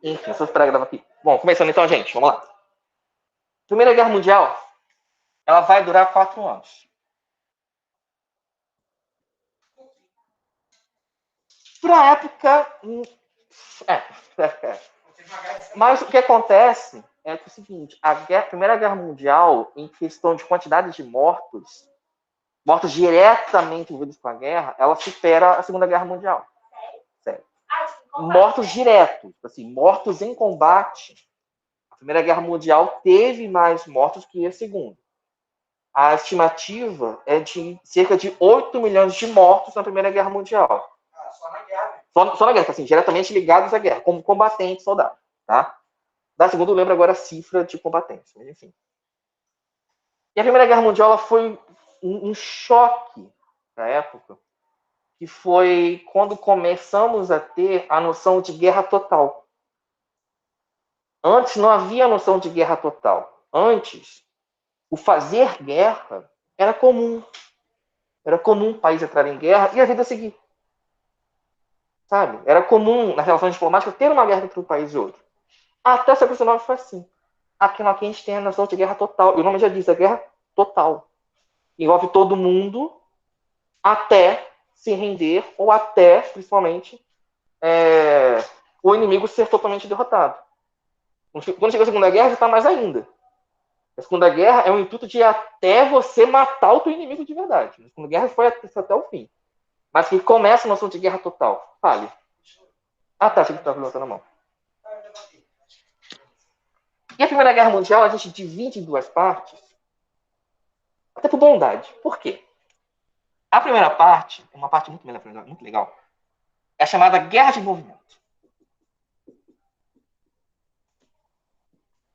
Enfim, só esperar gravar aqui. Bom, começando então, gente, vamos lá. Primeira Guerra Mundial, ela vai durar 4 anos. Para a época... Mas o que acontece é que é o seguinte, Primeira Guerra Mundial, em questão de quantidade de mortos diretamente envolvidos com a guerra, ela supera a Segunda Guerra Mundial. Sério. Mortos diretos, assim, mortos em combate. A Primeira Guerra Mundial teve mais mortos que a Segunda. A estimativa é de cerca de 8 milhões de mortos na Primeira Guerra Mundial. Só na guerra. Só na guerra, assim, diretamente ligados à guerra, como combatentes, soldados. Tá? Da Segunda eu lembro agora a cifra de combatentes, mas enfim. E a Primeira Guerra Mundial ela foi um choque na época, que foi quando começamos a ter a noção de guerra total. Antes não havia a noção de guerra total. Antes, o fazer guerra era comum. Era comum o país entrar em guerra e a vida seguir. Sabe? Era comum, nas relações diplomáticas, ter uma guerra entre um país e outro. Até o século XIX foi assim. Aqui a gente tem a noção de guerra total. E o nome já diz, é guerra total. Envolve todo mundo até se render ou até, principalmente, o inimigo ser totalmente derrotado. Quando chega a Segunda Guerra, já está mais ainda. A Segunda Guerra é um intuito de até você matar o teu inimigo de verdade. A Segunda Guerra foi até o fim. Mas que começa a noção de guerra total. Fale. Ah, tá. Achei que estava levantando a mão. E a Primeira Guerra Mundial a gente divide em duas partes, até por bondade. Por quê? A primeira parte, uma parte muito legal, é a chamada Guerra de Movimento.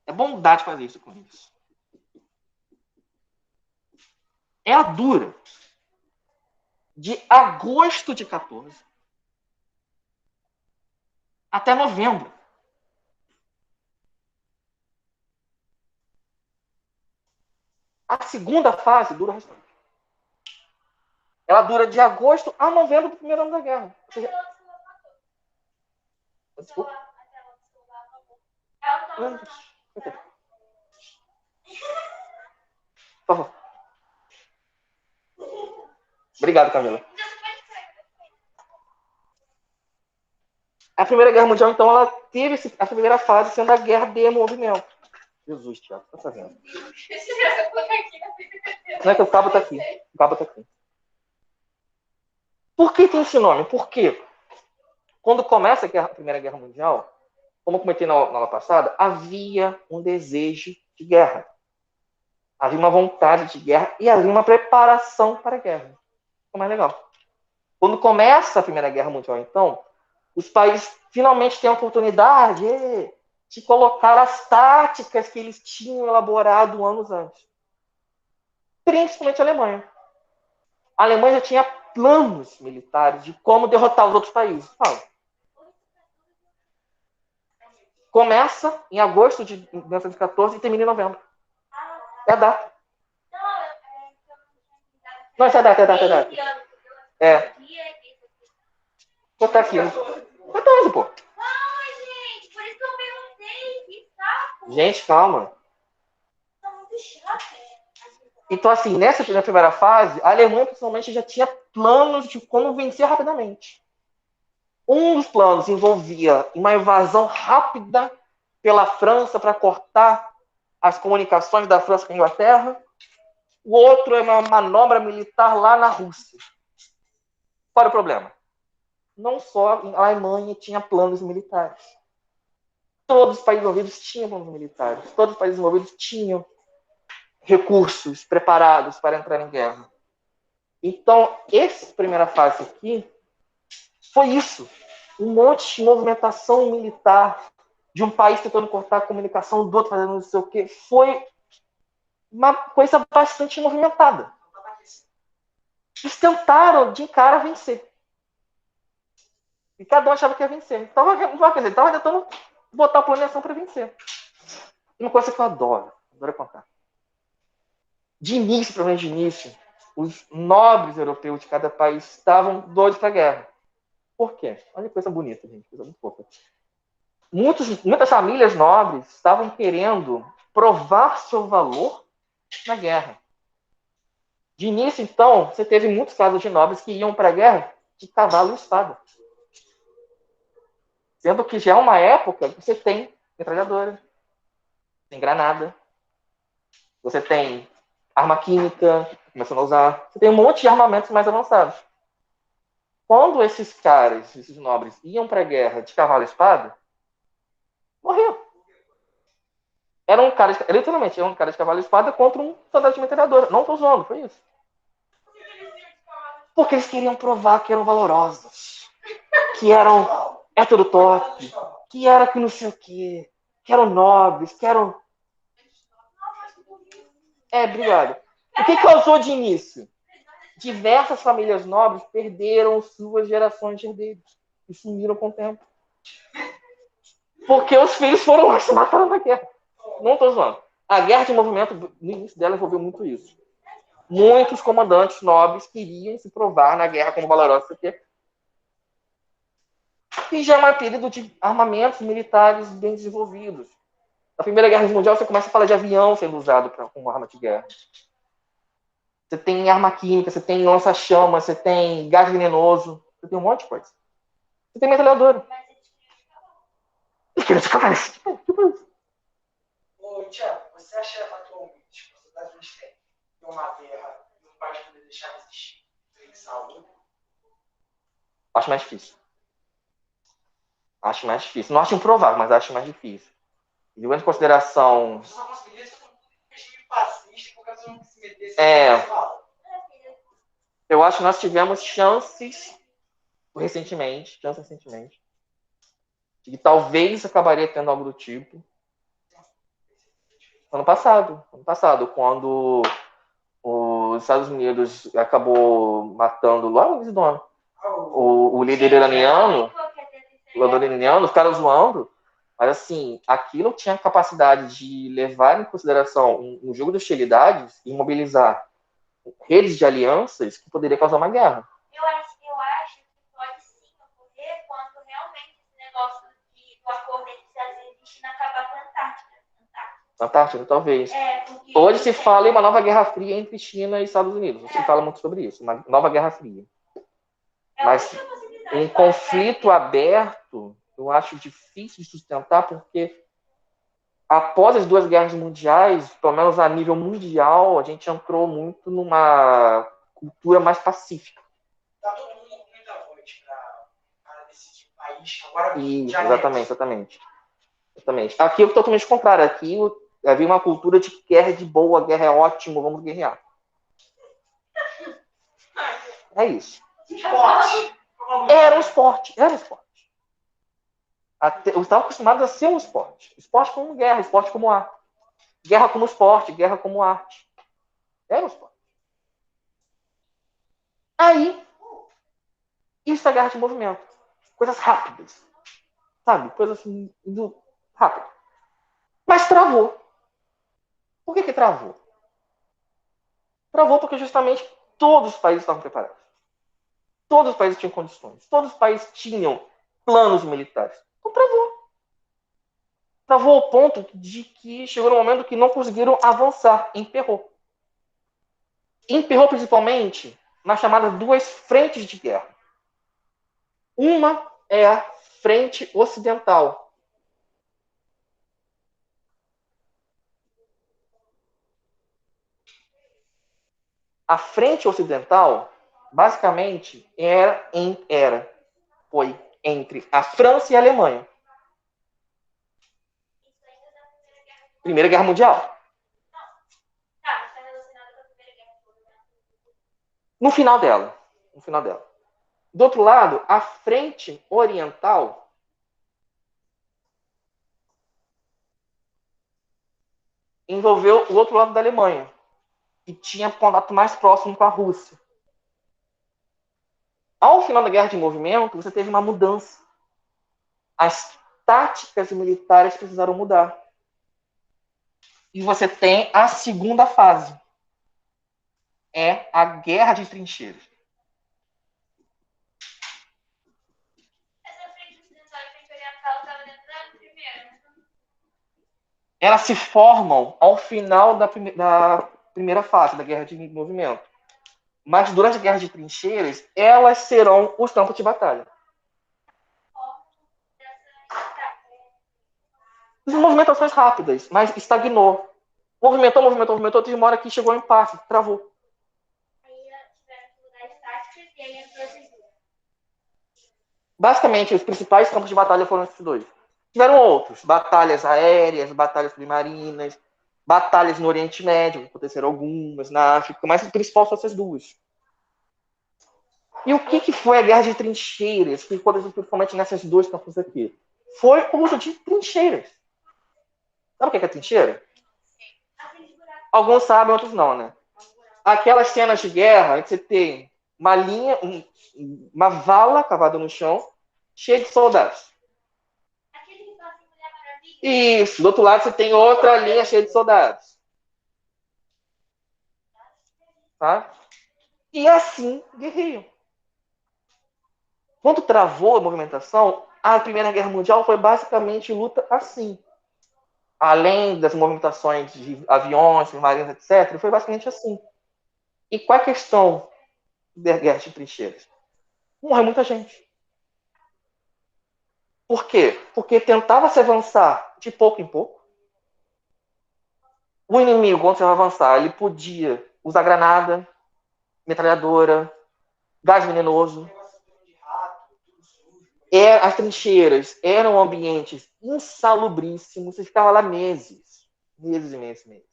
É bondade fazer isso com isso. Ela dura de agosto de 14 até novembro. A segunda fase dura bastante. Ela dura de agosto a novembro do primeiro ano da guerra. Ou seja, desculpa. Por favor. Obrigado, Camila. A Primeira Guerra Mundial, então, ela teve a primeira fase sendo a guerra de movimento. Jesus, Thiago, o que tá fazendo? Não é que o cabo tá aqui. O cabo tá aqui. Por que tem esse nome? Porque quando começa a Primeira Guerra Mundial, como eu comentei na aula passada, havia um desejo de guerra. Havia uma vontade de guerra e havia uma preparação para a guerra. Ficou mais legal. Quando começa a Primeira Guerra Mundial, então, os países finalmente têm a oportunidade de colocar as táticas que eles tinham elaborado anos antes. Principalmente a Alemanha. A Alemanha já tinha planos militares de como derrotar os outros países. Fala. Começa em agosto de 1914 e termina em novembro. É a data. Não, essa é a data, é a data. É. Vou botar aqui. Quanto é, pô? Gente, por isso que eu perguntei. Que saco. Gente, calma. Tá muito chato. Então, assim, nessa primeira fase, a Alemanha, principalmente, já tinha planos de como vencer rapidamente. Um dos planos envolvia uma invasão rápida pela França para cortar as comunicações da França com a Inglaterra. O outro é uma manobra militar lá na Rússia. Qual era o problema? Não só a Alemanha tinha planos militares. Todos os países envolvidos tinham planos militares. Todos os países envolvidos tinham recursos preparados para entrar em guerra. Então, essa primeira fase aqui foi isso. Um monte de movimentação militar de um país tentando cortar a comunicação do outro, fazendo não sei o quê. Foi uma coisa bastante movimentada. Eles tentaram, de cara, vencer. E cada um achava que ia vencer. Então, estava tentando botar a planeação para vencer. Uma coisa que eu adoro contar. De início, pelo menos de início, os nobres europeus de cada país estavam doidos para a guerra. Por quê? Olha que coisa bonita, gente. Coisa muito fofa. Muitas famílias nobres estavam querendo provar seu valor na guerra. De início, então, você teve muitos casos de nobres que iam para a guerra de cavalo e espada. Sendo que já é uma época que você tem metralhadora, tem granada, você tem arma química, começando a usar, você tem um monte de armamentos mais avançados. Quando esses caras, esses nobres, iam para a guerra de cavalo e espada, morriam. Literalmente, era um cara de cavalo e espada contra um soldado de metralhadora. Não estou zoando, foi isso. Porque eles queriam provar que eram valorosos, que eram hétero top, que era que não sei o quê, que eram nobres, que eram... Obrigado. O que causou de início? Diversas famílias nobres perderam suas gerações de herdeiros e sumiram com o tempo. Porque os filhos foram lá se mataram na guerra. Não estou zoando. A guerra de movimento, no início dela, envolveu muito isso. Muitos comandantes nobres queriam se provar na guerra como valorosos, porque e já é um período de armamentos militares bem desenvolvidos. Na Primeira Guerra Mundial, você começa a falar de avião sendo usado como arma de guerra. Você tem arma química, você tem lança-chamas, você tem gás venenoso, você tem um monte de coisa. Você tem metralhadora. Tipo isso. Ô, Tiago, você acha atualmente que a sociedade tem uma guerra e um país poder deixar de existir sem saúde? Acho mais difícil. Não acho improvável, mas acho mais difícil. Levando em consideração... Você só conseguiria isso com um regime fascista, porque você não se metesse Eu acho que nós tivemos chances recentemente, de que talvez acabaria tendo algo do tipo. Ano passado, quando os Estados Unidos acabou matando lá no início do ano o líder iraniano, os caras zoando, mas assim, aquilo tinha capacidade de levar em consideração um jogo de hostilidades e mobilizar redes de alianças que poderia causar uma guerra. Eu acho que pode sim ocorrer quando realmente esse negócio do acordo entre Estados Unidos e China acabar com a Antártica. Antártica, talvez. Hoje se fala em uma nova guerra fria entre China e Estados Unidos. Não se fala muito sobre isso, uma nova guerra fria. Mas um conflito aberto, eu acho difícil de sustentar, porque após as duas guerras mundiais, pelo menos a nível mundial, a gente entrou muito numa cultura mais pacífica. Tá todo mundo com muita voz para decidir o país. Agora, exatamente. Aqui é totalmente contrário. Aqui havia uma cultura de guerra de boa, guerra é ótimo, vamos guerrear. É isso. Esporte. Era um esporte. Eu estava acostumado a ser um esporte. Esporte como guerra, esporte como arte. Guerra como esporte, guerra como arte. Era um esporte. Aí, isso é guerra de movimento. Coisas rápidas. Sabe? Coisas assim, rápido. Mas travou. Por que travou? Travou porque justamente todos os países estavam preparados. Todos os países tinham condições. Todos os países tinham planos militares. Então travou. Travou ao ponto de que chegou no momento que não conseguiram avançar. Emperrou. Emperrou principalmente nas chamadas duas frentes de guerra. Uma é a frente ocidental. A frente ocidental, basicamente, foi entre a França e a Alemanha. Primeira Guerra Mundial. No final dela. Do outro lado, a frente oriental envolveu o outro lado da Alemanha, que tinha contato mais próximo com a Rússia. Ao final da Guerra de Movimento, você teve uma mudança. As táticas militares precisaram mudar. E você tem a segunda fase. É a Guerra de Trincheiras. Essa frente ocidental e frente oriental estava dentro da elas se formam ao final da primeira fase da guerra de movimento. Mas durante a guerra de trincheiras, elas serão os campos de batalha. Movimentações rápidas, mas estagnou. Movimentou, teve uma hora que chegou em impasse, travou. Aí tiveram que mudar de táticas e aí entrou esses dois. Basicamente, os principais campos de batalha foram esses dois. Tiveram outros, batalhas aéreas, batalhas submarinas, batalhas no Oriente Médio, aconteceram algumas, na África, mas o principal são essas duas. E o que foi a guerra de trincheiras, que aconteceu principalmente nessas duas campos aqui? Foi o uso de trincheiras. Sabe o que é trincheira? Alguns sabem, outros não, né? Aquelas cenas de guerra, que você tem uma linha, uma vala cavada no chão, cheia de soldados. Aquele que faz Mulher Maravilha. Isso, do outro lado você tem outra linha cheia de soldados. Tá? E assim guerreiam. Quando travou a movimentação, a Primeira Guerra Mundial foi basicamente luta assim. Além das movimentações de aviões, submarinos, etc., foi basicamente assim. E qual é a questão da guerra de trincheiras? Morreu muita gente. Por quê? Porque tentava se avançar de pouco em pouco. O inimigo, quando você vai avançar, ele podia usar granada, metralhadora, gás venenoso. As trincheiras eram ambientes insalubríssimos. Você ficava lá meses. Meses e meses e meses.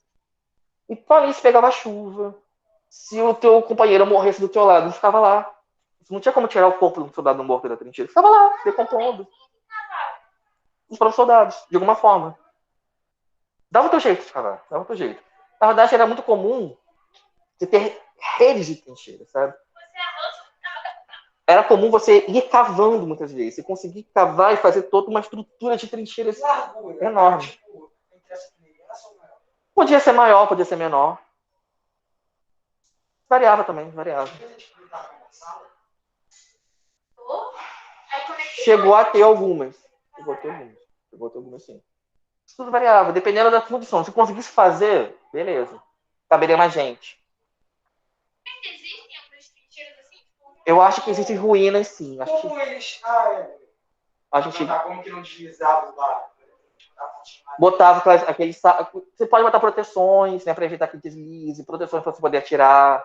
Então ali você pegava chuva. Se o teu companheiro morresse do teu lado, ele ficava lá. Você não tinha como tirar o corpo do soldado morto da trincheira. Ficava lá, decompondo. Os próprios soldados, de alguma forma. Dava o teu jeito de ficar, dava o teu jeito. Na verdade, era muito comum você ter redes de trincheira, sabe? Era comum você ir cavando muitas vezes. Você conseguir cavar e fazer toda uma estrutura de trincheiras enorme. Podia ser maior, podia ser menor. Variava também, variava. Chegou a ter algumas. Chegou a ter algumas sim. Isso tudo variava, dependendo da condição. Se conseguisse fazer, beleza. Caberia mais gente. Existem algumas trincheiras assim? Eu acho que existem ruínas, sim. Acho Como que... eles. Acho que... Como que não deslizavam lá? Botava aquele saco. Você pode botar proteções, né, para evitar que deslize, proteções para você poder atirar.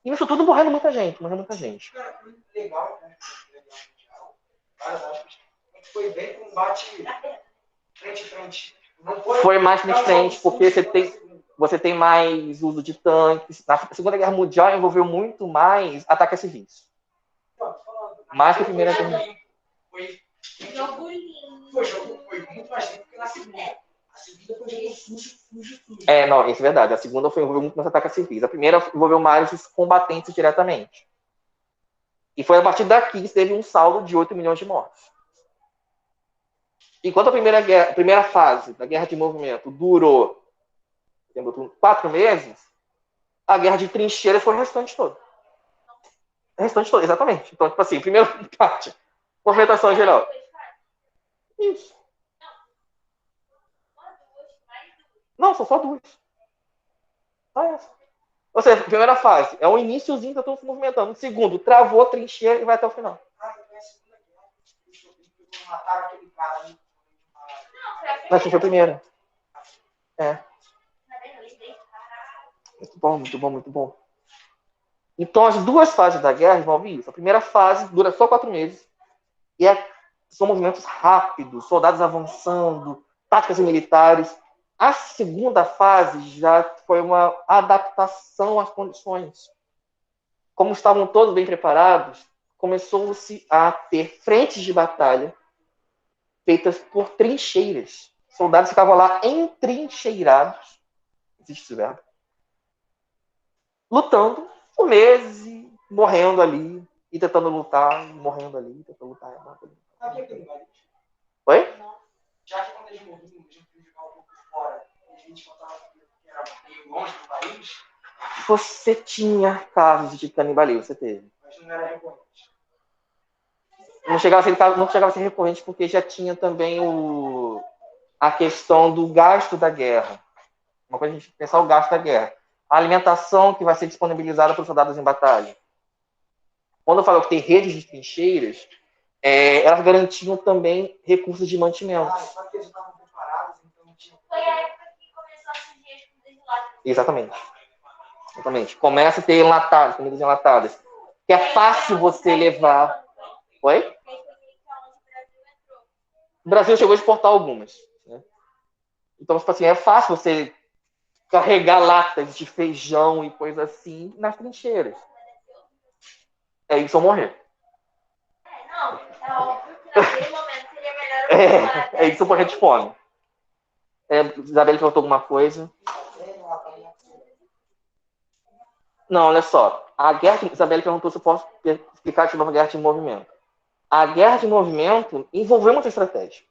E isso tudo morrendo muita gente, Cara, legal, né? Foi bem combate frente a frente. Foi mais frente a frente, porque você tem mais uso de tanques. Na Segunda Guerra Mundial envolveu muito mais ataque a civis. Mais que a Primeira Guerra Mundial. Foi Jogo lindo. Foi muito mais limpo que na segunda. A segunda foi jogo sujo. Não, isso é verdade. A segunda envolveu muito mais ataque a civis. A primeira envolveu mais os combatentes diretamente. E foi a partir daqui que teve um saldo de 8 milhões de mortos. Enquanto a primeira fase da guerra de movimento durou 4 meses, a guerra de trincheiras foi o restante todo. Exatamente. Então, tipo assim, primeira parte, movimentação geral. Isso. Não, são só duas. Só essa. Ou seja, primeira fase é o iníciozinho que eu estou se movimentando. Segundo, travou a trincheira e vai até o final. Mataram aquele cara ali. Mas foi a primeira. Muito bom. Então, as duas fases da guerra envolvem isso. A primeira fase dura só 4 meses. E são movimentos rápidos, soldados avançando, táticas militares. A segunda fase já foi uma adaptação às condições. Como estavam todos bem preparados, começou-se a ter frentes de batalha feitas por trincheiras. Soldados ficavam lá entrincheirados, existe esse verbo, lutando por meses e morrendo ali, e tentando lutar, morrendo ali, tentando lutar. Oi? Já que quando eles morriam, a gente podia ficar um pouco fora, a gente contava que era meio longe do país. Você tinha casos de canibalismo, você teve. Mas não era recorrente. Não chegava a ser recorrente porque já tinha também a questão do gasto da guerra. Uma coisa a gente pensar o gasto da guerra. A alimentação que vai ser disponibilizada para os soldados em batalha. Quando eu falo que tem redes de trincheiras, elas garantiam também recursos de mantimento. Só que eles estavam preparados, então não tinha. Foi a época que começou a surgir as comidas enlatadas. Exatamente. Começa a ter enlatados, comidas enlatadas. Que é fácil você levar. Oi? O Brasil chegou a exportar algumas. Né? Então, tipo assim, é fácil você carregar latas de feijão e coisa assim nas trincheiras. É isso ou morrer. Não, é óbvio que naquele momento seria melhor É isso ou morrer de fome. Isabelle perguntou alguma coisa? Não, olha só. Isabelle perguntou se eu posso explicar de novo a guerra de movimento. A guerra de movimento envolveu muita estratégia.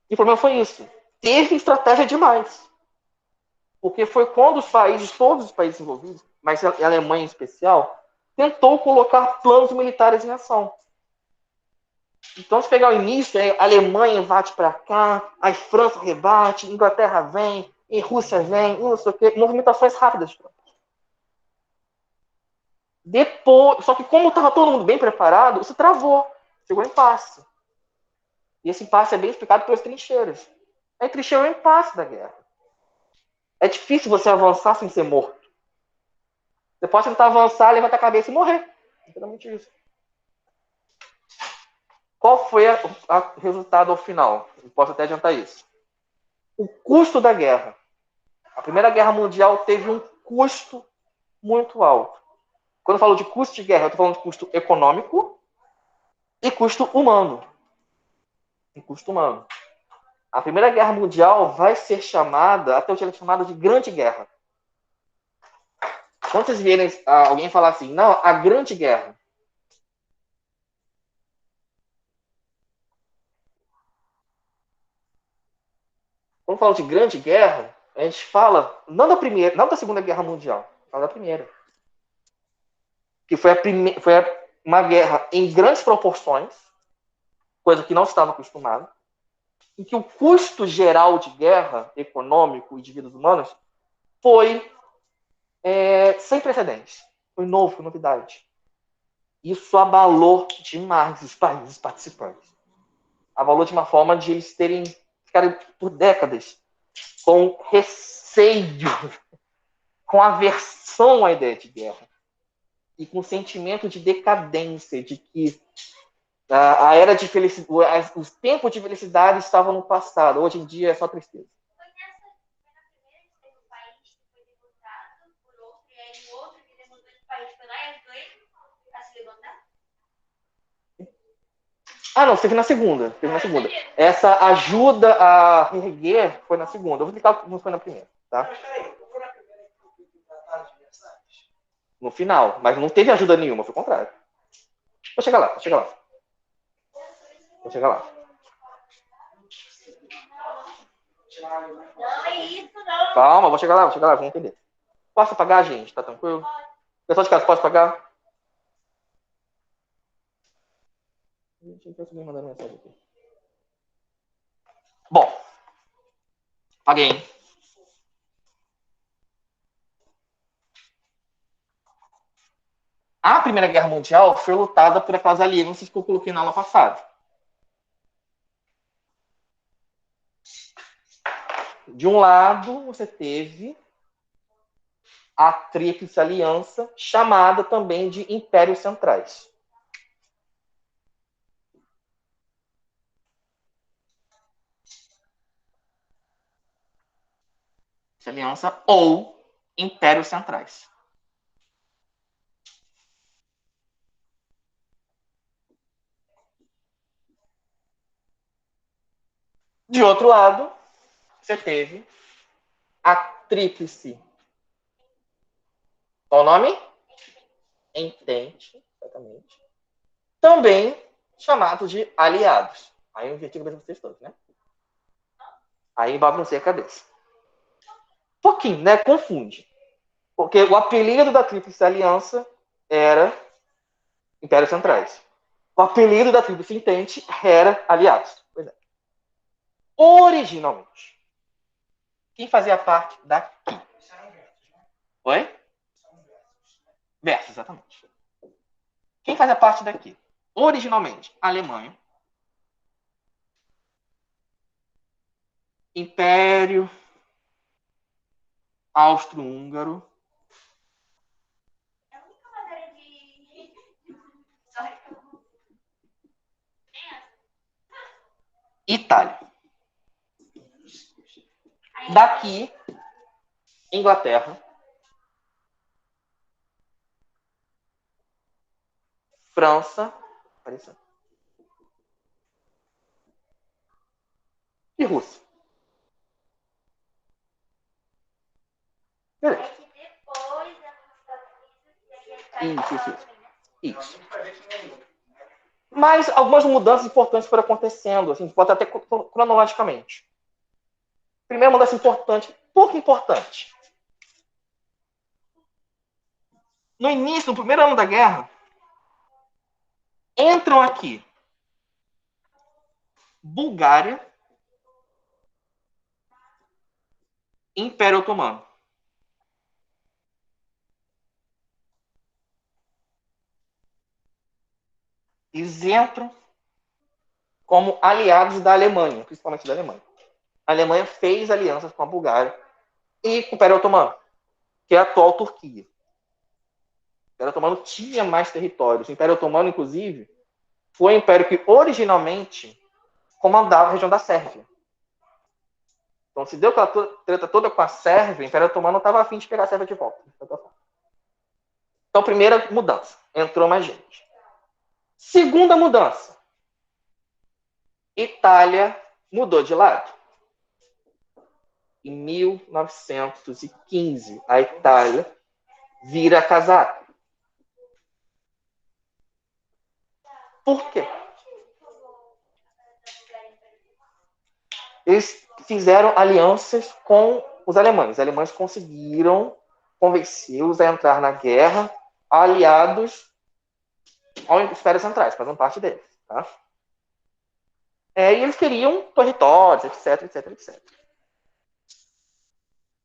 E o problema foi isso. Teve estratégia demais. Porque foi quando todos os países envolvidos, mas a Alemanha em especial, tentou colocar planos militares em ação. Então, se pegar o início, a Alemanha invade para cá, a França rebate, Inglaterra vem, e Rússia vem, não sei o quê, movimentações rápidas. Depois, só que como estava todo mundo bem preparado, isso travou, chegou em impasse. E esse impasse é bem explicado pelas trincheiras. A trincheira é o impasse da guerra. É difícil você avançar sem ser morto. Você pode tentar avançar, levantar a cabeça e morrer. Literalmente isso. Qual foi o resultado ao final? Eu posso até adiantar isso. O custo da guerra. A Primeira Guerra Mundial teve um custo muito alto. Quando eu falo de custo de guerra, eu estou falando de custo econômico e custo humano. A Primeira Guerra Mundial vai ser chamada, até hoje ela é chamada de Grande Guerra. Quando vocês verem alguém falar assim, não, a Grande Guerra. Quando fala de Grande Guerra, a gente fala não da Segunda Guerra Mundial, fala da Primeira. Que foi uma guerra em grandes proporções, coisa que não estava acostumado, em que o custo geral de guerra, econômico e de vidas humanas, foi sem precedentes. Foi novo, foi novidade. Isso abalou demais os países participantes. Abalou de uma forma de eles ficarem por décadas com receio, com aversão à ideia de guerra e com sentimento de decadência, de que a era de felicidade, os tempos de felicidade estavam no passado. Hoje em dia é só tristeza. Foi na primeira que teve um país que foi derrotado por outro, e aí o outro que derrotou esse país foi lá e ajudou ele a se levantar? Não, teve na segunda. Essa ajuda a reerguer foi na segunda. Eu vou explicar como foi na primeira, tá? Mas peraí, não foi na primeira que foi tratado de Versalhes? No final, mas não teve ajuda nenhuma, foi o contrário. Vou chegar lá. Não é isso, não. Calma, vou chegar lá, vamos entender. Posso pagar, gente? Tá tranquilo? Pessoal de casa, posso pagar? Deixa eu conseguir mandar mensagem aqui. Bom, paguei. A Primeira Guerra Mundial foi lutada por aquelas alianças que eu coloquei na aula passada. De um lado, você teve a Tríplice Aliança, chamada também de Impérios Centrais. Aliança ou Impérios Centrais. De outro lado, você teve a Tríplice. Qual o nome? Entente, exatamente. Também chamado de aliados. Aí eu inverti a cabeça de vocês todos, né? Aí baguncei a cabeça. Pouquinho, né? Confunde. Porque o apelido da Tríplice Aliança era Impérios Centrais. O apelido da Tríplice Entente era Aliados. Pois é. Originalmente. Quem fazia parte daqui? Oi? Verso, exatamente. Quem fazia parte daqui? Originalmente, Alemanha, Império Austro-Húngaro, É a única matéria de história que eu não tenho. Itália. Aí, Daqui, Inglaterra, França, e Rússia. Beleza. é que depois é nos Estados Unidos e aí ele cai Isso, pra isso, lá isso. também, né? Isso. Mas algumas mudanças importantes foram acontecendo, assim, pode até cronologicamente. Primeira mudança importante. Por que importante? No início, no primeiro ano da guerra, entram aqui Bulgária, Império Otomano. Eles entram como aliados da Alemanha, principalmente da Alemanha. A Alemanha fez alianças com a Bulgária e com o Império Otomano, que é a atual Turquia. O Império Otomano tinha mais territórios. O Império Otomano, inclusive, foi um império que originalmente comandava a região da Sérvia. Então, se deu aquela treta toda com a Sérvia, o Império Otomano estava a fim de pegar a Sérvia de volta. Então, primeira mudança, entrou mais gente. Segunda mudança, Itália mudou de lado. Em 1915, a Itália vira casaca. Por quê? Eles fizeram alianças com os alemães. Os alemães conseguiram convencê-los a entrar na guerra, aliados aos impérios centrais, fazendo parte deles. Tá? E eles queriam territórios, etc, etc, etc.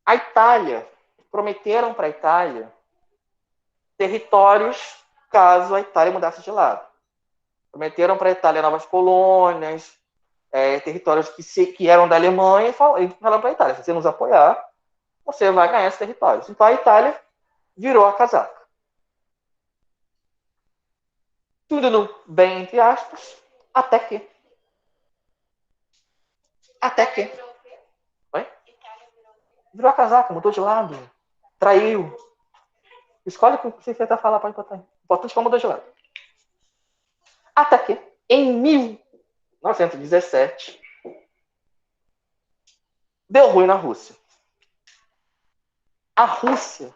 A Itália, prometeram para a Itália territórios caso a Itália mudasse de lado. Prometeram para a Itália novas colônias, territórios que eram da Alemanha, e falaram para a Itália, se você nos apoiar, você vai ganhar esses territórios. Então a Itália virou a casaca. Tudo bem, entre aspas, até que. Oi? Virou a casaca, mudou de lado, traiu. Escolhe o que você tentar falar para importante. Importante que mudou de lado. Até que, em 1917, deu ruim na Rússia. A Rússia,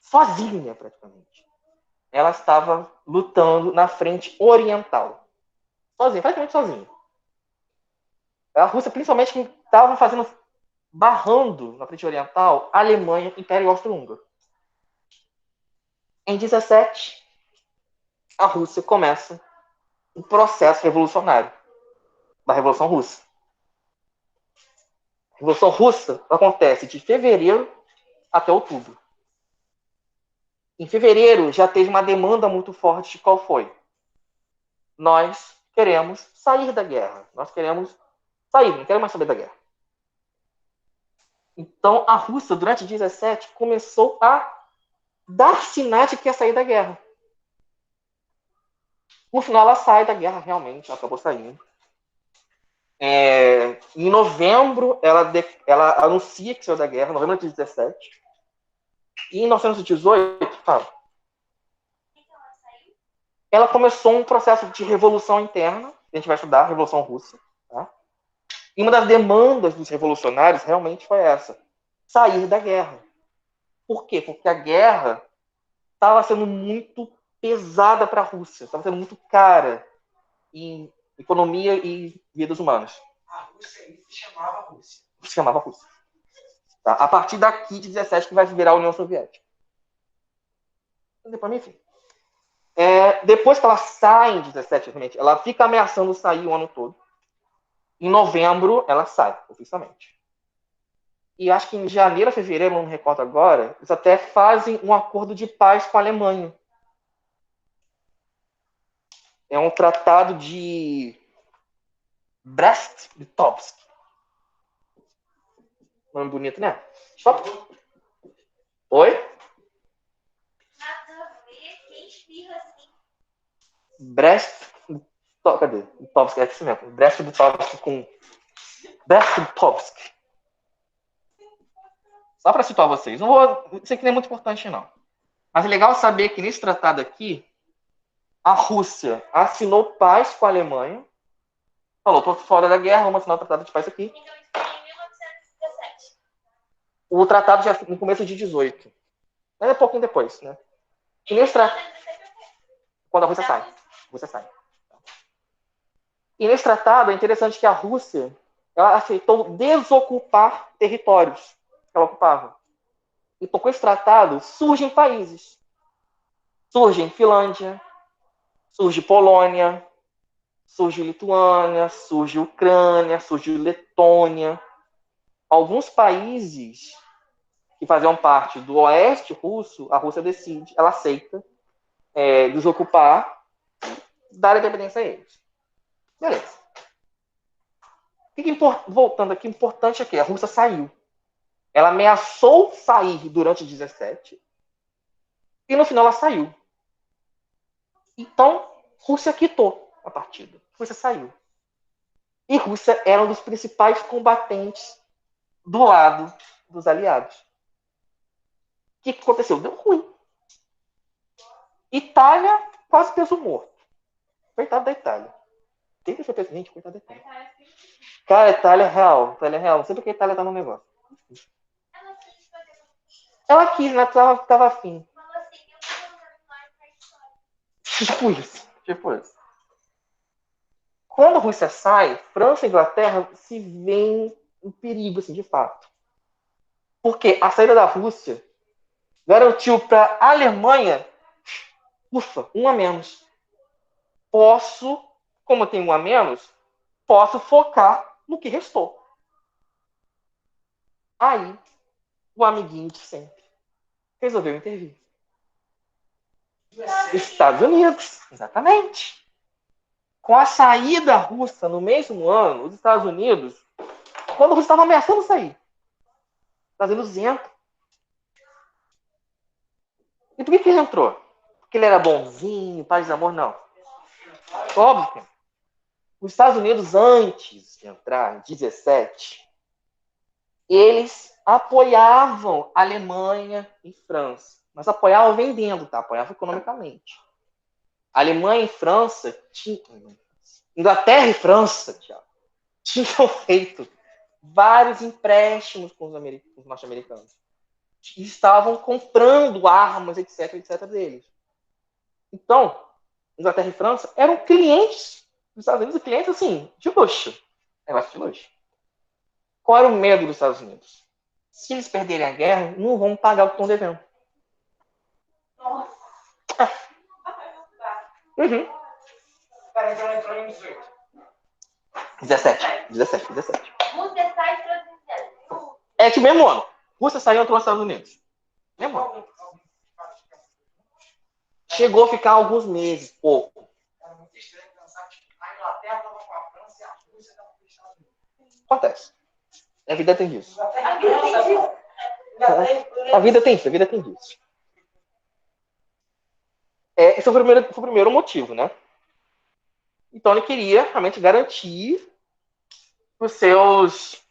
sozinha praticamente, ela estava lutando na frente oriental. Sozinha, praticamente sozinha. A Rússia, principalmente, que estava barrando na frente oriental, a Alemanha, Império Austro-Húngaro. Em 17, a Rússia começa um processo revolucionário da Revolução Russa. A Revolução Russa acontece de fevereiro até outubro. Em fevereiro já teve uma demanda muito forte de qual foi? Nós queremos sair da guerra. Nós queremos sair, não queremos mais saber da guerra. Então a Rússia, durante 17, começou a dar sinais de que ia sair da guerra. No final ela sai da guerra, realmente, ela acabou saindo. Em novembro, ela anuncia que saiu da guerra, novembro de 17. E em 1918, ela começou um processo de revolução interna, a gente vai estudar a Revolução Russa. Tá? E uma das demandas dos revolucionários realmente foi essa, sair da guerra. Por quê? Porque a guerra estava sendo muito pesada para a Rússia, estava sendo muito cara em economia e vidas humanas. A Rússia aí se chamava Rússia. Se chamava Rússia. Tá? A partir daqui de 17 que vai virar a União Soviética. Depois, enfim. Depois que ela sai em 17, ela fica ameaçando sair o ano todo. Em novembro, ela sai, oficialmente. E acho que em janeiro, fevereiro, não me recordo agora, eles até fazem um acordo de paz com a Alemanha. É um tratado de Brest-Litovsk. Nome bonito, né? Stop. Oi? Nada a ver, quem espirra assim? Brest. Cadê? Litovsk, é isso mesmo. Brest-Litovsk com. Brest-Litovsk. Só para situar vocês. Não vou. Isso aqui não é muito importante, não. Mas é legal saber que nesse tratado aqui, a Rússia assinou paz com a Alemanha. Falou, tô fora da guerra, vamos assinar o tratado de paz aqui. Então isso foi em 1917. O tratado já no começo de 18. Mas é um pouquinho depois, né? E nesse tratado. Quando a Rússia sai. A Rússia sai. E nesse tratado é interessante que a Rússia ela aceitou desocupar territórios que ela ocupava. Então, com esse tratado, surgem países. Surge Finlândia, surge Polônia, surge Lituânia, surge Ucrânia, surge Letônia. Alguns países que faziam parte do oeste russo, a Rússia decide, ela aceita desocupar, dar independência a eles. Beleza. Voltando aqui, importante aqui, a Rússia saiu. Ela ameaçou sair durante 17 e no final ela saiu. Então, Rússia quitou a partida. Rússia saiu. E Rússia era um dos principais combatentes do lado dos aliados. O que aconteceu? Deu ruim. Itália quase peso morto. Coitado da Itália. Quem deixou pensar, gente, coitado da Itália. Cara, Itália é real. Itália é real. Não sei porque a Itália tá no negócio. Ela quis, né? Tava afim. Tipo isso. Tipo isso. Quando a Rússia sai, França e Inglaterra se veem em perigo, assim, de fato. Porque a saída da Rússia garantiu para a Alemanha, ufa, um a menos. Como eu tenho um a menos, posso focar no que restou. Aí, o amiguinho de sempre resolveu intervir. Estados Unidos, exatamente. Com a saída russa no mesmo ano, os Estados Unidos, quando a Rússia estava ameaçando sair, os Estados Unidos entram. E por que ele entrou? Porque ele era bonzinho, paz e amor? Não. Óbvio. Os Estados Unidos, antes de entrar, em 17, eles apoiavam a Alemanha e França. Mas apoiavam vendendo, tá? Apoiavam economicamente. A Alemanha e França Inglaterra e França tinham feito vários empréstimos com os norte-americanos. E estavam comprando armas, etc, etc deles. Então, Inglaterra e França eram clientes dos Estados Unidos, clientes assim, de luxo. Negócio de luxo. Qual era o medo dos Estados Unidos? Se eles perderem a guerra, não vão pagar o que estão devendo. Nossa. Uhum. Cara, então entrou em 18. 17. Rússia sai e entrou em 17. É que mesmo ano. Rússia saiu e entrou nos Estados Unidos. Mesmo ano. Chegou a ficar alguns meses, pouco. Era muito estranho pensar que a Inglaterra estava com a França e a Rússia estava com os Estados Unidos. Acontece. A vida tem disso. A A vida tem isso, a vida tem disso. Esse foi o primeiro motivo, né? Então ele queria realmente garantir que os seus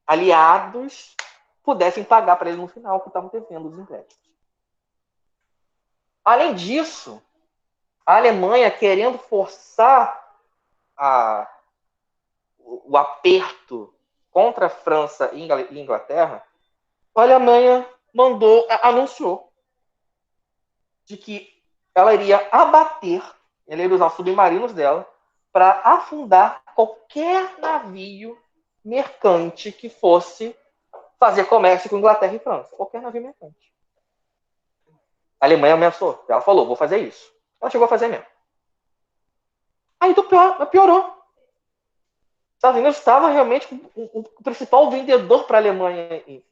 aliados pudessem pagar para ele no final o que estavam devendo os empréstimos. Além disso, a Alemanha, querendo forçar o aperto contra a França e Inglaterra, a Alemanha anunciou de que ela iria ela iria usar os submarinos dela para afundar qualquer navio mercante que fosse fazer comércio com Inglaterra e França. Qualquer navio mercante. A Alemanha ameaçou. Ela falou, vou fazer isso. Ela chegou a fazer mesmo. Aí piorou. Os Estados Unidos estava realmente o principal vendedor para a Alemanha. Os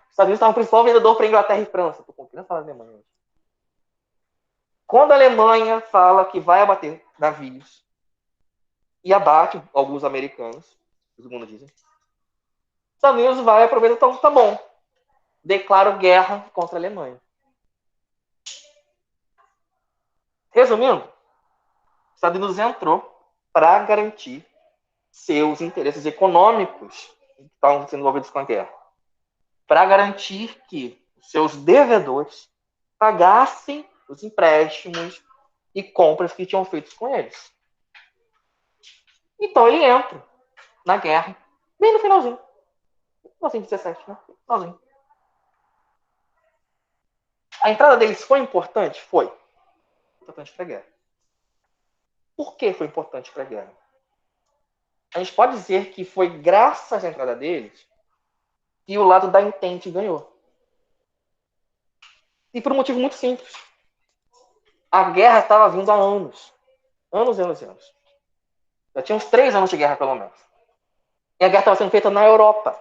Estados Unidos estava o principal vendedor para a Inglaterra e França. Estou conseguindo falar Alemanha. Quando a Alemanha fala que vai abater navios e abate alguns americanos, segundo dizem, os Estados Unidos vai aproveitar, então tá bom, declaro guerra contra a Alemanha. Resumindo, os Estados Unidos entrou para garantir seus interesses econômicos que estavam sendo envolvidos com a guerra, para garantir que seus devedores pagassem os empréstimos e compras que tinham feito com eles. Então ele entra na guerra, bem no finalzinho. Finalzinho de 17, né? Finalzinho. A entrada deles foi importante? Foi. Importante para a guerra. Por que foi importante para a guerra? A gente pode dizer que foi graças à entrada deles que o lado da Entente ganhou. E por um motivo muito simples. A guerra estava vindo há anos. Anos. Já tinha uns 3 anos de guerra, pelo menos. E a guerra estava sendo feita na Europa.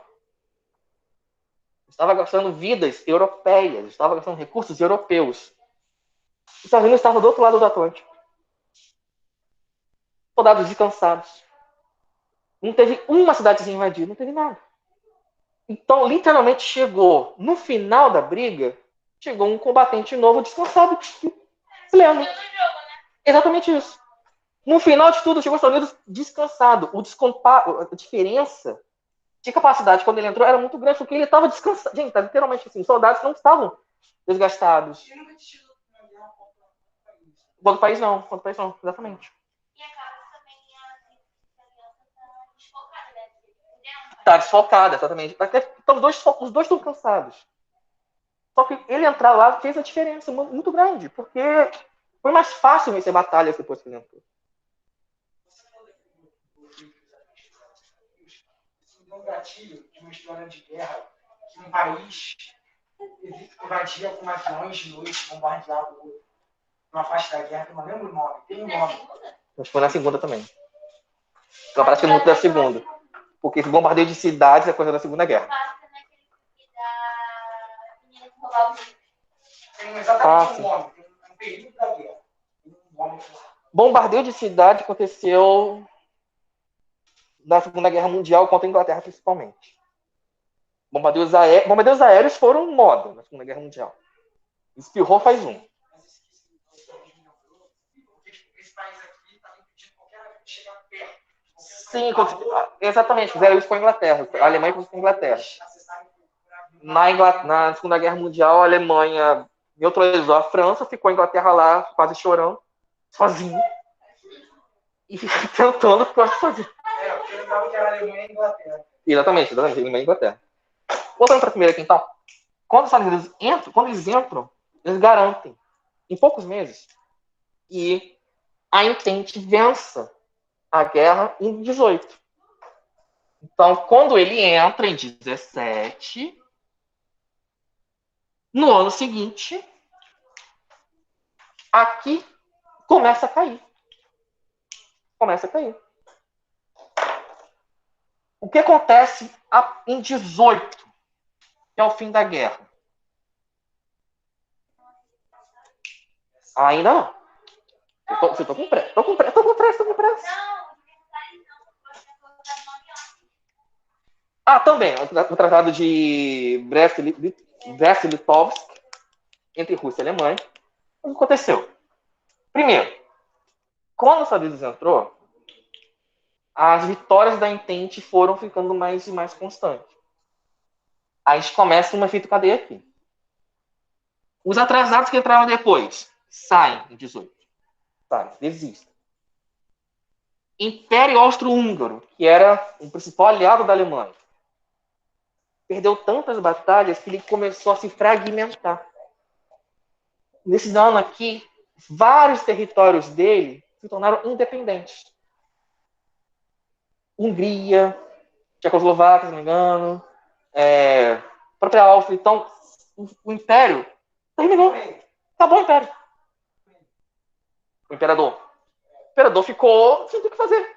Estava gastando vidas europeias, estava gastando recursos europeus. Os Estados Unidos estavam do outro lado do Atlântico. Soldados descansados. Não teve uma cidadezinha invadida, não teve nada. Então, literalmente, chegou, no final da briga, chegou um combatente novo descansado. Pleno. Exatamente isso. No final de tudo, chegou os Estados Unidos descansado. A diferença de capacidade quando ele entrou era muito grande, porque ele estava descansado. Gente, tá literalmente assim, os soldados não estavam desgastados. Contra o país não, exatamente. E acaba também a aliança tá desfocada, né? Tá desfocada, exatamente. Até, então, os dois estão cansados. Só que ele entrar lá fez a diferença muito grande, porque foi mais fácil vencer batalhas depois que ele entrou. Um gatilho de uma história de guerra que um país invadia com aviões de noite, bombardeava o outro. Uma parte da guerra, que eu não lembro o nome, tem um nome. Acho que foi na segunda também. Então, parece que é muito da segunda. Porque esse bombardeio de cidades é coisa da Segunda Guerra. Tem exatamente um nome, tem um período da guerra. Bombardeio de cidade aconteceu na Segunda Guerra Mundial contra a Inglaterra, principalmente. Bombardeios aéreos foram moda na Segunda Guerra Mundial. Espirrou faz um. Esse país aqui está impedindo qualquer avião de chegar perto. Sim, exatamente. Fizeram isso com a Inglaterra. A Alemanha fez isso com a Inglaterra. Na Segunda Guerra Mundial, a Alemanha neutralizou a França, ficou a Inglaterra lá, quase chorando, sozinho. E tentando quase sozinho. Porque eu lembrava que era Alemanha e Inglaterra. Exatamente, Alemanha e Inglaterra. Voltando para a primeira aqui, então. Quando os Estados Unidos entram, eles garantem, em poucos meses, que a Entente vença a guerra em 18. Então, quando ele entra em 17, no ano seguinte, aqui começa a cair. O que acontece em 18, que é o fim da guerra? Ainda não. Eu tô com pressa. Tô com pressa. Também. O tratado de Brest-Litovsk entre Rússia e Alemanha. O que aconteceu? Primeiro, quando os Estados Unidos entrou, as vitórias da Entente foram ficando mais e mais constantes. Aí a gente começa um efeito cadeia aqui. Os atrasados que entraram depois saem em 18. Desistem. Império Austro-Húngaro, que era o principal aliado da Alemanha, perdeu tantas batalhas que ele começou a se fragmentar. Nesse ano aqui, vários territórios dele se tornaram independentes. Hungria, Tchecoslováquia, se não me engano, própria Áustria. Então, o Império terminou. Acabou o Império. O imperador ficou sem ter o que fazer.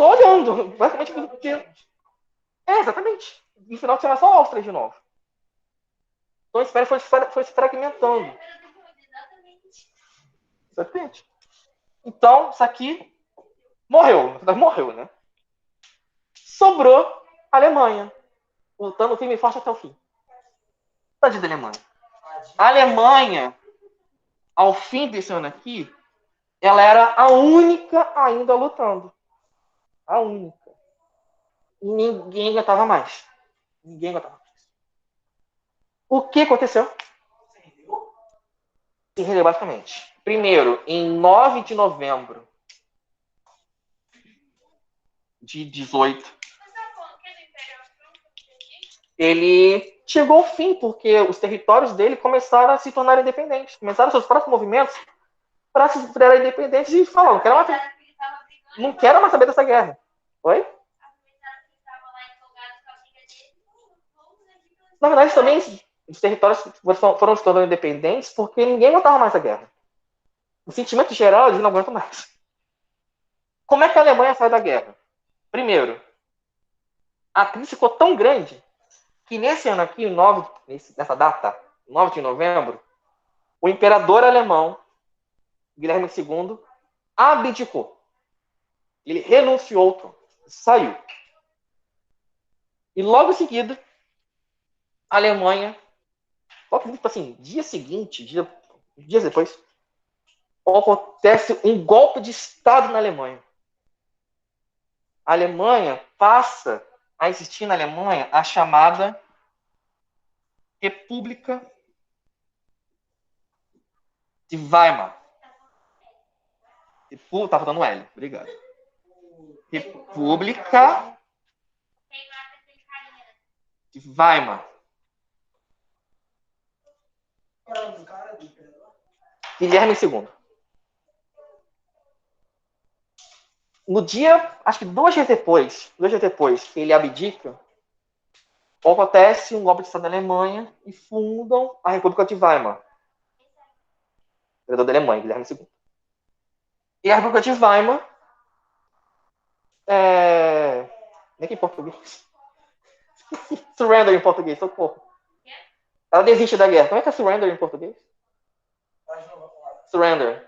só olhando. Basicamente, exatamente. No final tinha só a Áustria de novo. Então o Império foi se fragmentando. Exatamente. Então, isso aqui morreu, né? Sobrou a Alemanha, lutando firme e forte até o fim. Tadinha da Alemanha. A Alemanha, ao fim desse ano aqui, ela era a única ainda lutando. A única. E ninguém aguentava mais. Ninguém aguentava mais. O que aconteceu? Se rendeu basicamente. Primeiro, em 9 de novembro de 18, ele chegou ao fim, porque os territórios dele começaram a se tornar independentes. Começaram seus próprios movimentos para se tornar independentes e falaram, não quero mais saber dessa guerra. Oi? Na verdade, também os territórios foram se tornando independentes porque ninguém aguentava mais a guerra. O sentimento geral, eles não aguentam mais. Como é que a Alemanha sai da guerra? Primeiro, a crise ficou tão grande que nesse ano aqui, nessa data, 9 de novembro, o imperador alemão, Guilherme II, abdicou. Ele renunciou ao trono, saiu. E logo em seguida, a Alemanha, assim, dia seguinte, dias depois, acontece um golpe de Estado na Alemanha. A Alemanha passa a existir na Alemanha a chamada República de Weimar. Tá faltando L, obrigado. República de Weimar. Guilherme II. No dia, acho que 2 dias depois que ele abdica, acontece um golpe de Estado na Alemanha e fundam a República de Weimar. Imperador da Alemanha, Guilherme II. E a República de Weimar nem que em português. Surrender em português, socorro. Ela desiste da guerra. Como é que é surrender em português? Surrender.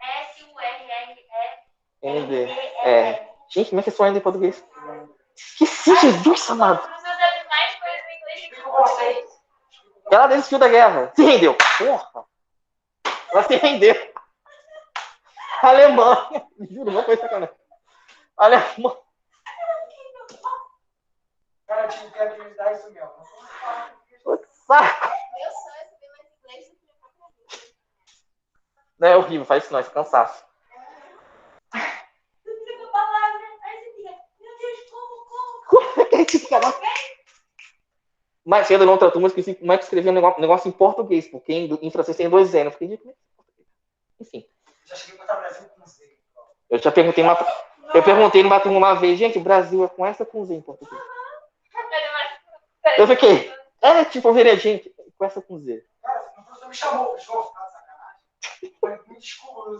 S-U-R-R-E-N-D-R. Gente, como é que é surrender em português? Esqueci, Jesus amado. Ela desistiu da guerra. Se rendeu. Porra. Ela se rendeu. A Alemanha. Juro, não foi sacanagem. A Alemanha. Cara, tinha que acreditar isso mesmo. Saco. Não é horrível, faz isso não, é cansaço. Como é que a gente fica lá? Mais cedo, não tratou, mas esqueci como é que escrevia um negócio em português, porque em francês tem 2 N. Eu fiquei, enfim. Já cheguei a botar Brasil com Z. Eu já perguntei numa turma uma vez, gente, o Brasil é com essa com Z em português. Eu fiquei, tipo, eu virei, gente, com essa com Z. Cara, o professor me chamou, João, tá de sacanagem? Me desculpa,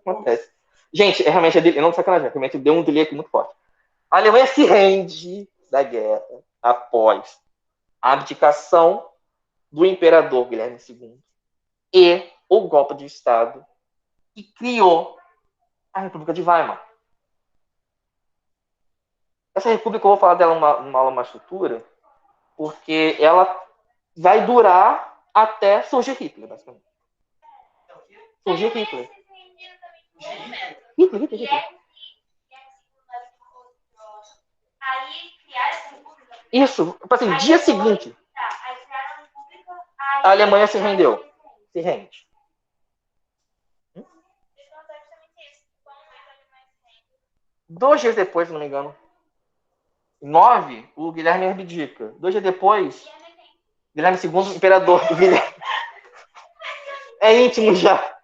Acontece. Gente, realmente, não de sacanagem, realmente deu um delay aqui muito forte. A Alemanha se rende da guerra após a abdicação do imperador Guilherme II e o golpe de Estado que criou a República de Weimar. Essa república, eu vou falar dela numa aula mais futura, porque ela vai durar até surgir Hitler, basicamente. Surgir Hitler. Hitler. Isso, assim, dia seguinte, a Alemanha se rendeu. Se rende. 2 dias depois, se não me engano. 9, o Guilherme abdica. 2 dias depois, Guilherme II, imperador do Guilherme. É íntimo já.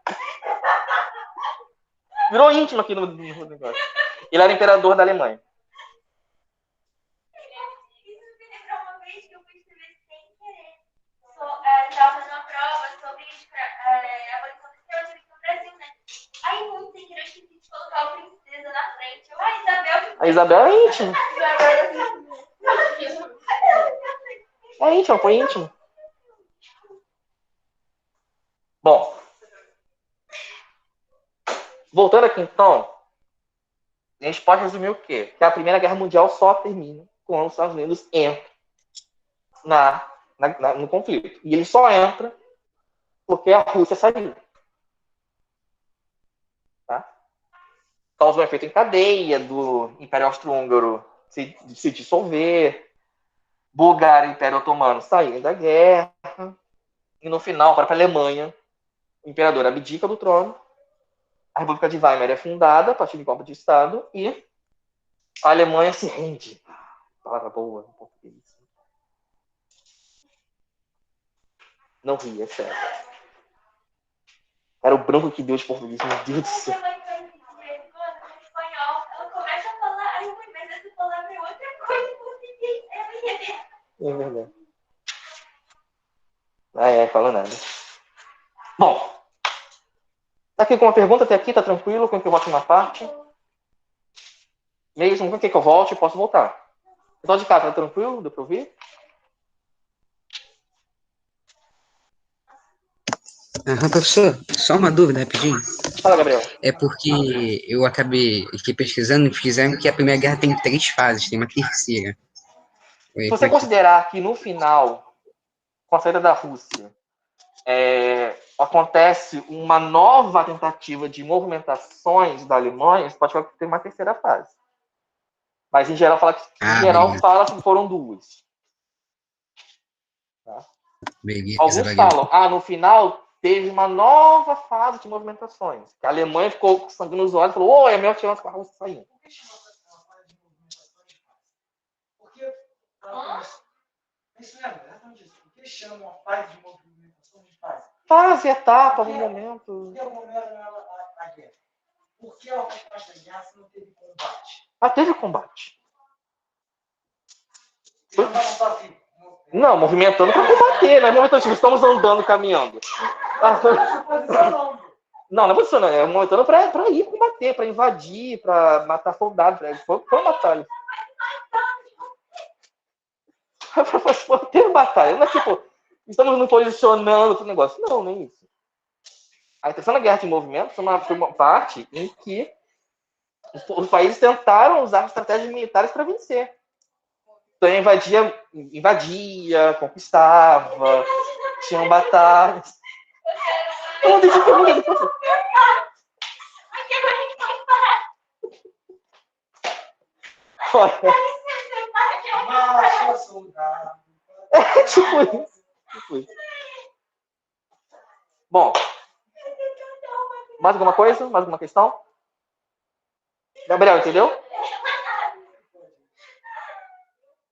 Virou íntimo aqui no negócio. Ele era imperador da Alemanha. Estava fazendo uma prova sobre a abolição da escravatura no Brasil, né? Aí muito sem querer eu esqueci de colocar o Princesa na A Isabel é íntima. É íntimo, foi íntimo. Bom, voltando aqui então, a gente pode resumir o quê? Que a Primeira Guerra Mundial só termina quando os Estados Unidos entram no conflito. E ele só entra porque a Rússia saiu. Tá? Causa um efeito em cadeia do Império Austro-Húngaro se dissolver, Bulgária e Império Otomano saírem da guerra, e no final, para a Alemanha, o imperador abdica do trono, a República de Weimar é fundada a partir de golpe de Estado e a Alemanha se rende. Palavra boa em português. Não ri, é sério. Era o branco que deu de português, meu Deus do céu. É verdade. Fala nada. Bom, tá aqui com uma pergunta até aqui, tá tranquilo? Com que eu volte uma parte? Mesmo com que eu volte, eu posso voltar. Então de cá, tá tranquilo? Deu pra ouvir? Professor, só uma dúvida rapidinho. Fala, Gabriel. É porque eu acabei aqui pesquisando e fizeram que a Primeira Guerra tem 3 fases, tem uma terceira. Se você considerar que no final, com a saída da Rússia, acontece uma nova tentativa de movimentações da Alemanha, você pode falar que tem uma terceira fase. Mas em geral fala que foram 2. Tá? Beleza, alguns falam, no final teve uma nova fase de movimentações. Que a Alemanha ficou com sangue nos olhos e falou, é melhor chance com a Rússia saindo. Isso mesmo, exatamente isso. Por que chamam a fase de movimentação de fase? Fase, etapa, algum momento. Por que algum momento a guerra? Por que alguma parte da guerra se não teve combate? Teve combate. Não, movimentando para combater, né? Movimentando, estamos andando, caminhando. Não é posicionando, é movimentando para ir combater, para invadir, para matar soldados. Foi uma batalha. Teve batalha, não é tipo, estamos nos posicionando para o negócio. Não, nem isso. A Terceira Guerra de Movimento foi uma parte em que os países tentaram usar estratégias militares para vencer. Então invadia, conquistava, tinham batalhas. Eu deixa eu perguntar. Tipo isso. Bom, mais alguma coisa? Mais alguma questão? Gabriel, entendeu?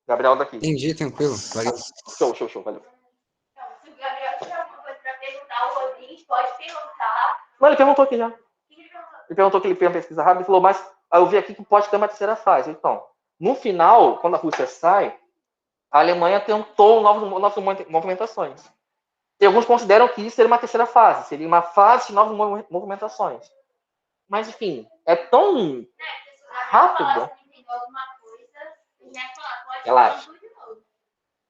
Gabriel daqui. Entendi, tranquilo. Valeu. Show, valeu. Se o Gabriel tiver alguma coisa para perguntar, o Rodrigues pode perguntar. Não, ele perguntou aqui já. Ele perguntou que ele fez uma pesquisa rápida e falou, mas eu vi aqui que pode ter uma terceira fase. Então, no final, quando a Rússia sai, a Alemanha tentou novas movimentações. E alguns consideram que isso seria uma terceira fase, seria uma fase de novas movimentações. Mas, enfim, é tão rápido. Relaxa.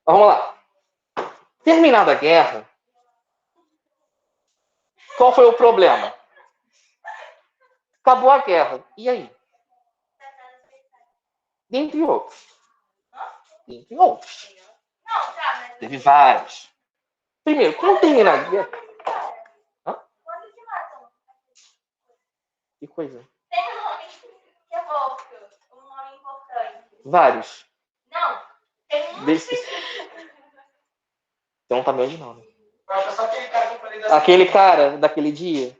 Vamos lá. Terminada a guerra, qual foi o problema? Acabou a guerra. E aí? Dentre outros. Teve vários. Primeiro, quando termina a guerra... Que coisa? Tem um nome que evoca, um nome importante. Vários. Não, tem um Então tá bem de nome. Acho que é só aquele cara que eu falei Aquele cara daquele dia?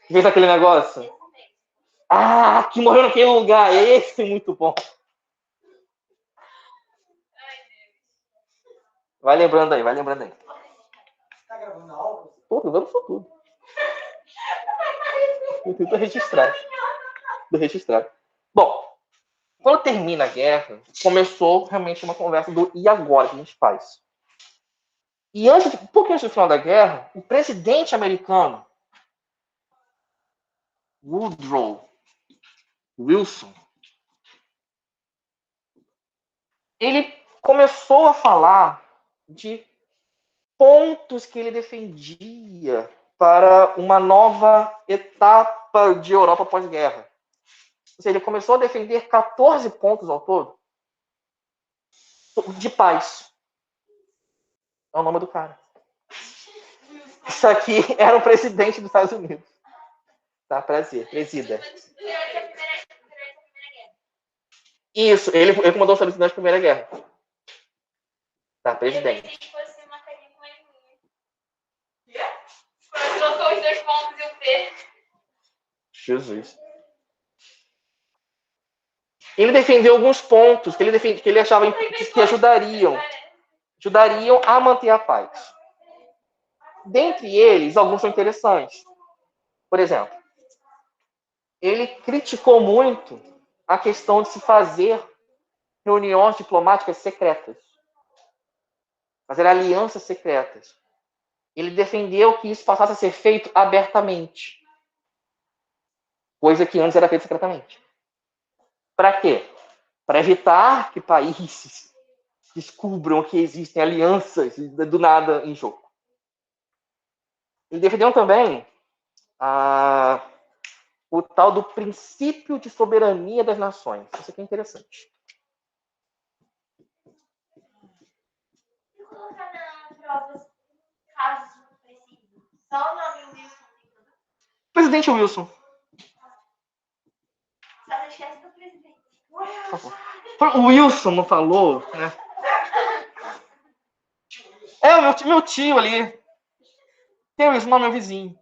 Que fez aquele negócio? Que morreu naquele lugar. Esse é muito bom. Vai lembrando aí. Tá gravando a aula? Tô gravando tudo. Eu tento registrar. Bom, quando termina a guerra, começou realmente uma conversa do e agora que a gente faz? E um pouquinho antes do final da guerra, o presidente americano, Woodrow Wilson, ele começou a falar de pontos que ele defendia para uma nova etapa de Europa pós-guerra. Ou seja, ele começou a defender 14 pontos ao todo de paz. É o nome do cara. Isso aqui era o presidente dos Estados Unidos. Tá, presida. Isso, ele comandou os Estados Unidos na Primeira Guerra. Tá, presidente. Colocou os 2 pontos e o P. Jesus. Ele defendeu alguns pontos que ele achava que ajudariam a manter a paz. Dentre eles, alguns são interessantes. Por exemplo, ele criticou muito a questão de se fazer reuniões diplomáticas secretas, fazer alianças secretas. Ele defendeu que isso passasse a ser feito abertamente, coisa que antes era feita secretamente. Para quê? Para evitar que países descubram que existem alianças do nada em jogo. Ele defendeu também o tal do princípio de soberania das nações. Isso aqui é interessante. Vou colocar na prova caso preciso. Só o nome Wilson. Presidente Wilson. Só não esquece do presidente. O Wilson não falou, né? É o meu tio ali. Tem o Wilson, não, meu vizinho.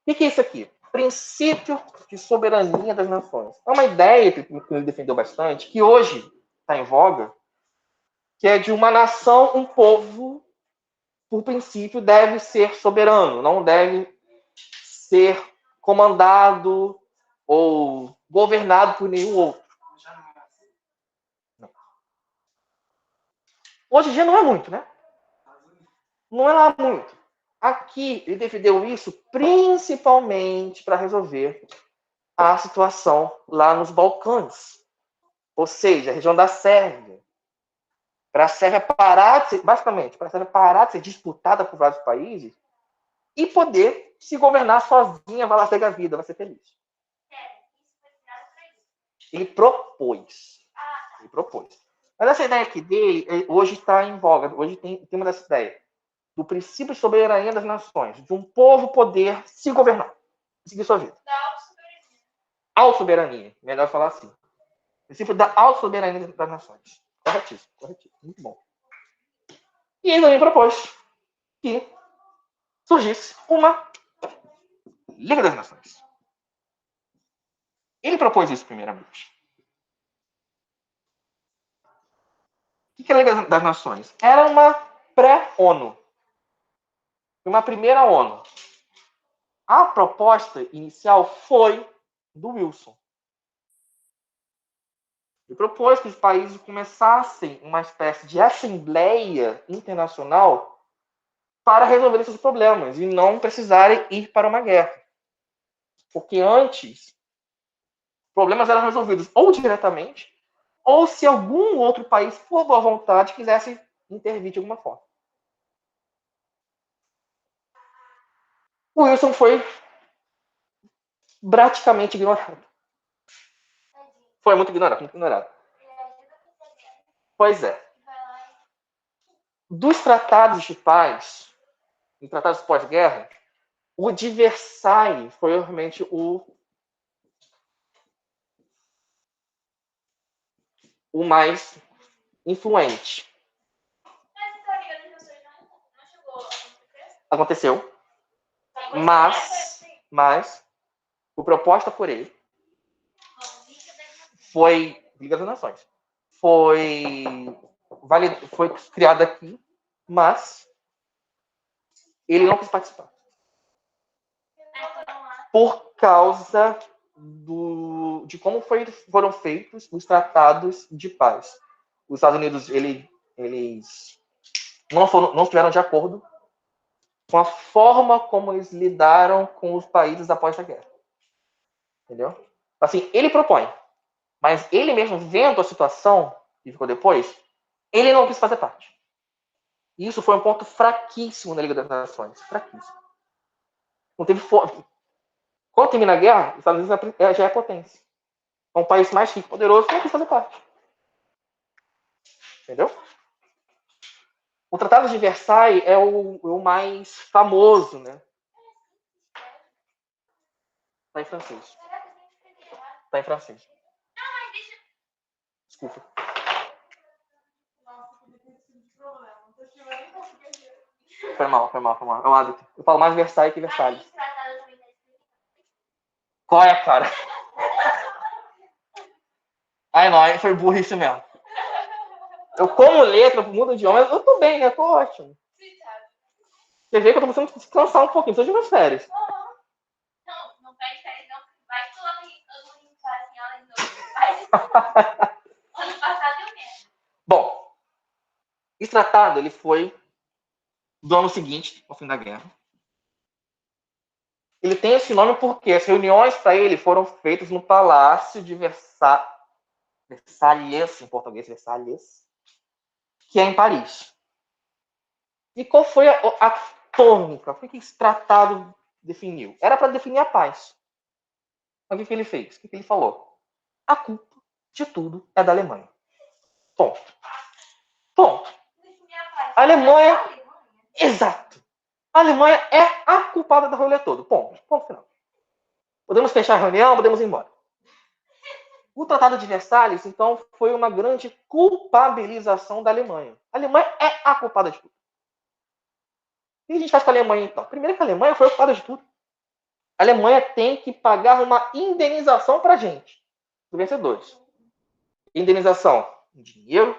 O que é isso aqui? Princípio de soberania das nações. É uma ideia que ele defendeu bastante, que hoje está em voga, que é de uma nação, um povo, por princípio, deve ser soberano, não deve ser comandado ou governado por nenhum outro. Hoje em dia não é muito, né? Não é lá muito. Aqui ele defendeu isso principalmente para resolver a situação lá nos Balcãs, ou seja, a região da Sérvia. Para a Sérvia parar de ser, basicamente, para a Sérvia parar de ser disputada por vários países e poder se governar sozinha, vai lá pegar a vida, vai ser feliz. Ele propôs. Mas essa ideia aqui dele, hoje está em voga, hoje tem uma dessa ideia, do princípio de soberania das nações, de um povo poder se governar, seguir sua vida. Autossoberania, melhor falar assim. O princípio da autossoberania das nações. Corretíssimo, muito bom. E ele também propôs que surgisse uma Liga das Nações. Ele propôs isso primeiramente. O que é a Liga das Nações? Era uma pré-ONU. Uma primeira ONU. A proposta inicial foi do Wilson. Ele propôs que os países começassem uma espécie de assembleia internacional para resolver esses problemas e não precisarem ir para uma guerra. Porque antes, problemas eram resolvidos ou diretamente, ou se algum outro país, por boa vontade, quisesse intervir de alguma forma. O Wilson foi praticamente ignorado. Foi muito ignorado. Pois é. Dos tratados de paz, dos tratados pós-guerra, o de Versailles foi realmente o mais influente. Aconteceu. Mas a proposta por ele foi Liga das Nações. Foi criada aqui, mas ele não quis participar. Por causa de como foram feitos os tratados de paz. Os Estados Unidos eles não estiveram de acordo com a forma como eles lidaram com os países após a guerra. Entendeu? Assim, ele propõe. Mas ele mesmo, vendo a situação, que ficou depois, ele não quis fazer parte. E isso foi um ponto fraquíssimo na Liga das Nações. Fraquíssimo. Não teve Quando termina a guerra, os Estados Unidos já é potência. É um país mais rico, poderoso, não quis fazer parte. Entendeu? O Tratado de Versailles é o mais famoso, né? Tá em francês. Tá em francês. Desculpa. Foi mal. É um hábito. Eu falo mais Versailles que Versalhes. Qual é, cara? Ai, não, foi burro isso mesmo. Eu como letra, mudo de idioma, eu tô bem, né? Eu tô ótimo. Você vê que eu tô precisando descansar um pouquinho, só de umas férias. Não pede férias, não. Vai que tu ano assim, aula de novo. Ano passado deu mesmo. Bom, esse tratado, ele foi do ano seguinte, ao fim da guerra. Ele tem esse nome porque as reuniões para ele foram feitas no Palácio de Versalhes, em português, Versalhes, que é em Paris. E qual foi a tônica? O que esse tratado definiu? Era para definir a paz. Mas o que ele fez? O que ele falou? A culpa de tudo é da Alemanha. Ponto. A Alemanha... Exato. A Alemanha é a culpada da rolê toda. Ponto final. Podemos fechar a reunião, podemos ir embora. O Tratado de Versalhes, então, foi uma grande culpabilização da Alemanha. A Alemanha é a culpada de tudo. O que a gente faz com a Alemanha, então? Primeiro que a Alemanha foi a culpada de tudo. A Alemanha tem que pagar uma indenização para a gente, os vencedores. Indenização em dinheiro,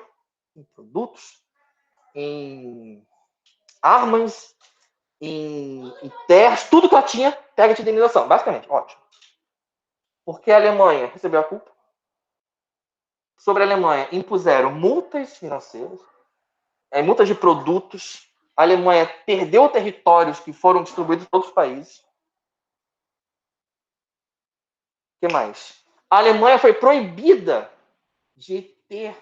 em produtos, em armas, em terras, tudo que ela tinha, pega de indenização. Basicamente, ótimo. Porque a Alemanha recebeu a culpa. Sobre a Alemanha, impuseram multas financeiras, multas de produtos. A Alemanha perdeu territórios que foram distribuídos para outros países. O que mais? A Alemanha foi proibida de ter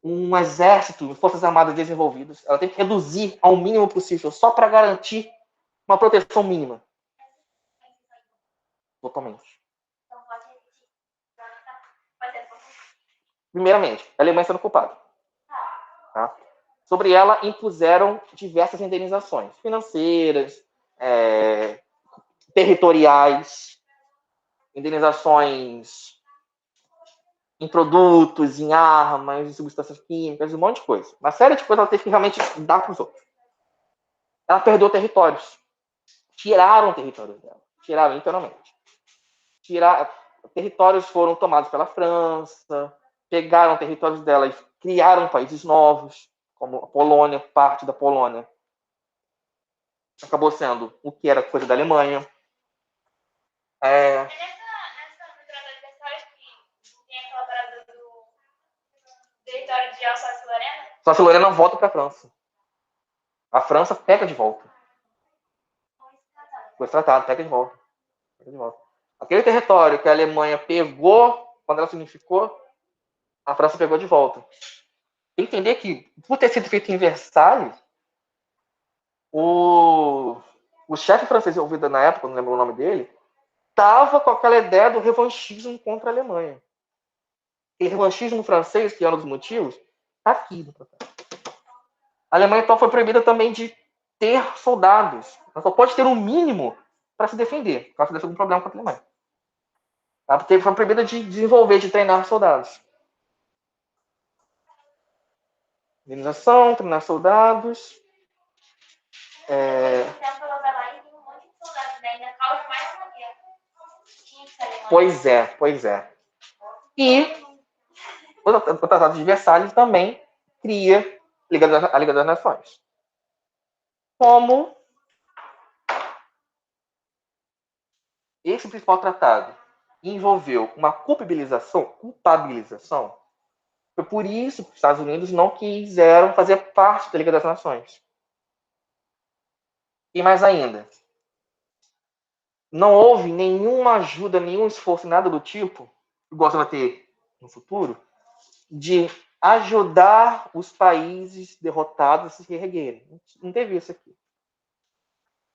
um exército, forças armadas desenvolvidas. Ela tem que reduzir ao mínimo possível, só para garantir uma proteção mínima. Totalmente. Primeiramente, a Alemanha sendo culpada. Tá? Sobre ela, impuseram diversas indenizações financeiras, territoriais, indenizações em produtos, em armas, em substâncias químicas, um monte de coisa. Uma série de coisas ela teve que realmente dar para os outros. Ela perdeu territórios. Tiraram territórios dela. Tiraram, literalmente. Territórios foram tomados pela França, pegaram territórios dela e criaram países novos, como a Polônia, parte da Polônia. Acabou sendo o que era coisa da Alemanha. Nessa Tratado de Versalhes que tem aquela parada do território de Alsácia-Lorena? Alsácia-Lorena volta para a França. A França pega de volta. Foi tratado, pega de volta. Aquele território que a Alemanha pegou quando ela se unificou, a França pegou de volta. Tem que entender que, por ter sido feito em Versalhes, o chefe francês envolvido na época, não lembro o nome dele, estava com aquela ideia do revanchismo contra a Alemanha. Aquele revanchismo francês, que é um dos motivos, está aqui no tratado. A Alemanha, então, foi proibida também de ter soldados. Ela só pode ter um mínimo para se defender, caso desse algum problema com a Alemanha. Ela foi proibida de desenvolver, de treinar soldados. Indenização, treinar soldados. Pois é. E o Tratado de Versalhes também cria a Liga das Nações. Como esse principal tratado envolveu uma culpabilização, foi por isso que os Estados Unidos não quiseram fazer parte da Liga das Nações. E mais ainda, não houve nenhuma ajuda, nenhum esforço, nada do tipo, igual você vai ter no futuro, de ajudar os países derrotados a se reerguerem. Não teve isso aqui.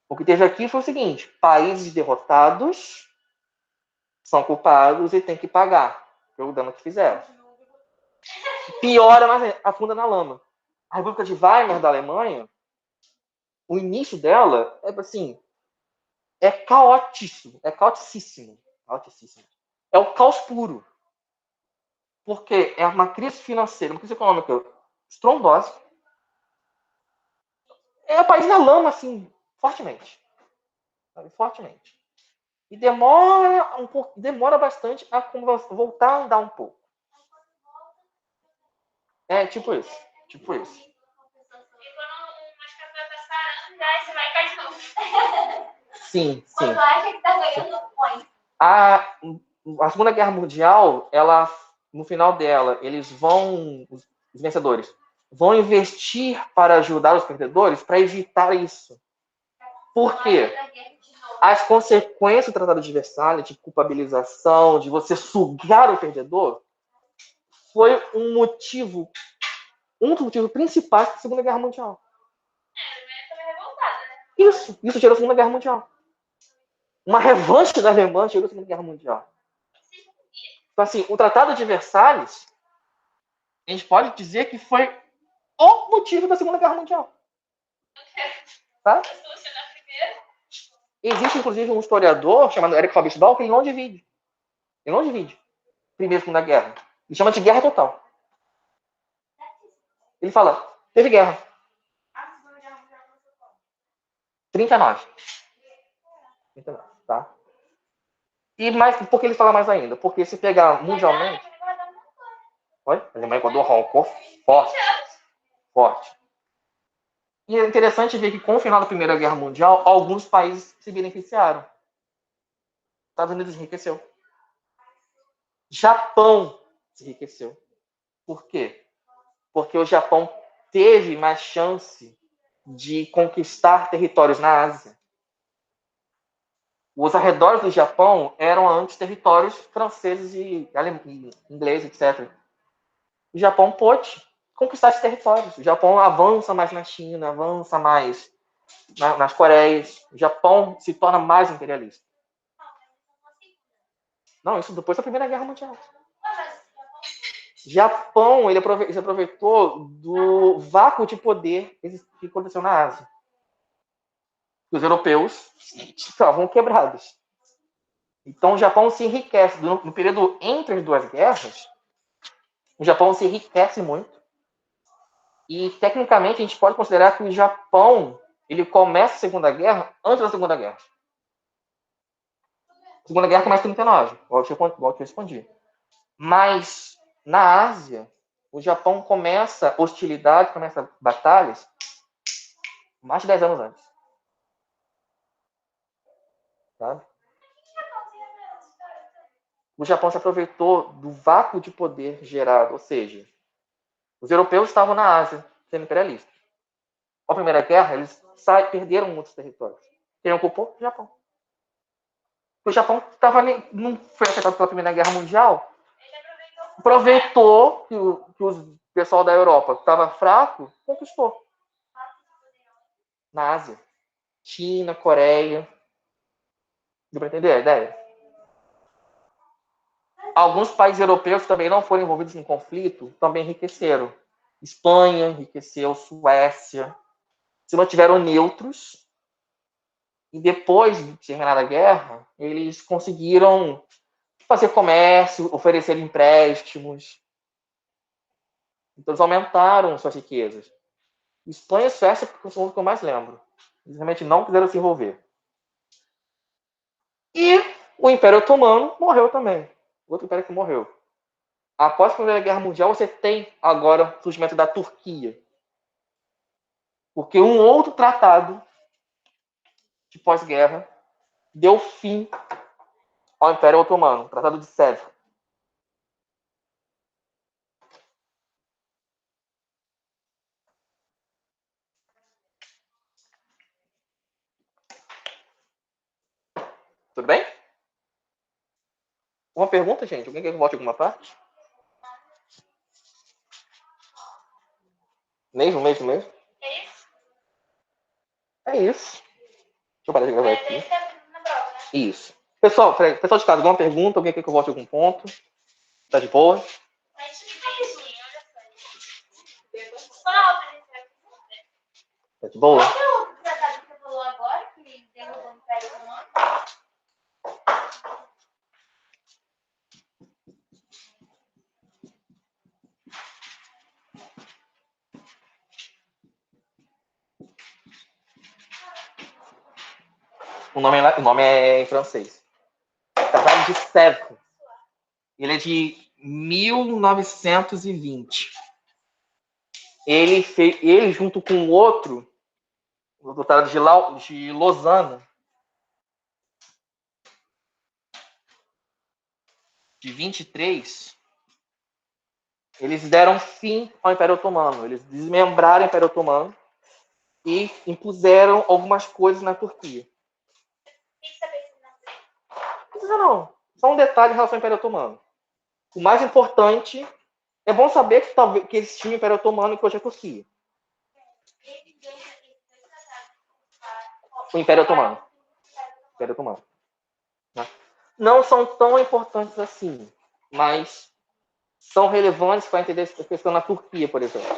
O que teve aqui foi o seguinte: países derrotados são culpados e têm que pagar pelo dano que fizeram. Piora, mas afunda na lama. A República de Weimar da Alemanha, o início dela é assim, é caotíssimo, é caoticíssimo. É o caos puro. Porque é uma crise financeira, uma crise econômica estrondosa. É o país na lama, assim, fortemente. Fortemente. E demora bastante a voltar a andar um pouco. É tipo isso. Tipo isso. E quando umas pessoas tá parando, já você vai cair de novo. Sim, sim. Quando acha que tá ganhando, põe. A Segunda Guerra Mundial, ela, no final dela, os vencedores, vão investir para ajudar os perdedores para evitar isso. Por quê? As consequências do Tratado de Versalhes, de culpabilização, de você sugar o perdedor, foi um dos motivos principais da Segunda Guerra Mundial. Isso gerou a Segunda Guerra Mundial. Uma revanche da Alemanha gerou a Segunda Guerra Mundial. Então, assim, o Tratado de Versalhes, a gente pode dizer que foi o motivo da Segunda Guerra Mundial. Tá? Existe, inclusive, um historiador chamado Eric Hobsbawm que ele não divide. Ele não divide Primeira e Segunda Guerra. Ele chama de guerra total. Ele fala, teve guerra. 39. 39, tá? E mais, por que ele fala mais ainda? Porque se pegar mundialmente... Oi? A Alemanha guardou rancor forte. Forte. E é interessante ver que com o final da Primeira Guerra Mundial, alguns países se beneficiaram. Estados Unidos enriqueceu. Japão se enriqueceu. Por quê? Porque o Japão teve mais chance de conquistar territórios na Ásia. Os arredores do Japão eram antes territórios franceses e ingleses, etc. O Japão pôde conquistar esses territórios. O Japão avança mais na China, avança mais nas Coreias. O Japão se torna mais imperialista. Não, isso depois da Primeira Guerra Mundial. Japão, ele se aproveitou do vácuo de poder que aconteceu na Ásia. Os europeus estavam quebrados. Então o Japão se enriquece. No período entre as duas guerras, o Japão se enriquece muito. E, tecnicamente, a gente pode considerar que o Japão ele começa a Segunda Guerra antes da Segunda Guerra. A Segunda Guerra começa em 39, igual eu respondi. Mas, na Ásia, o Japão começa hostilidade, começa batalhas mais de 10 anos antes. Sabe? O Japão se aproveitou do vácuo de poder gerado, ou seja, os europeus estavam na Ásia, sendo imperialistas. Na Primeira Guerra, eles perderam muitos territórios. Quem ocupou? O Japão. O Japão não foi afetado pela Primeira Guerra Mundial, aproveitou que o pessoal da Europa estava fraco, conquistou. Na Ásia. China, Coreia. Deu para entender a ideia? Alguns países europeus que também não foram envolvidos no conflito também enriqueceram. Espanha enriqueceu, Suécia. Se mantiveram neutros. E depois de terminar a guerra, eles conseguiram fazer comércio, oferecer empréstimos. Então eles aumentaram suas riquezas. Espanha e Suécia são os que eu mais lembro. Eles realmente não quiseram se envolver. E o Império Otomano morreu também. Outro império que morreu. Após a Primeira Guerra Mundial, você tem agora o surgimento da Turquia. Porque um outro tratado de pós-guerra deu fim ao Império Otomano, o Tratado de Sèvres. Uma pergunta, gente? Alguém quer que eu volte alguma parte? Mesmo? É isso? É isso. Deixa eu parar de gravar É aqui. desde a na prova, né? Isso. Pessoal de casa, alguma pergunta? Alguém quer que eu volte algum ponto? Tá de boa? Mas fica resumindo, olha só. Só pra gente ver. Tá de boa? Qual que é o outro tratado que você falou agora, que derrubou o Império Romano? O nome é em francês. Tratado de Sèvres. Ele é de 1920. Ele junto com o outro, o Tratado de Lausanne, de 23, eles deram fim ao Império Otomano. Eles desmembraram o Império Otomano e impuseram algumas coisas na Turquia. O que você pensa na Não precisa não. Só um detalhe em relação ao Império Otomano. O mais importante, é bom saber que existia o Império Otomano e que hoje é a Turquia. O Império Otomano. Império Otomano. Não são tão importantes assim, mas são relevantes para entender a questão na Turquia, por exemplo.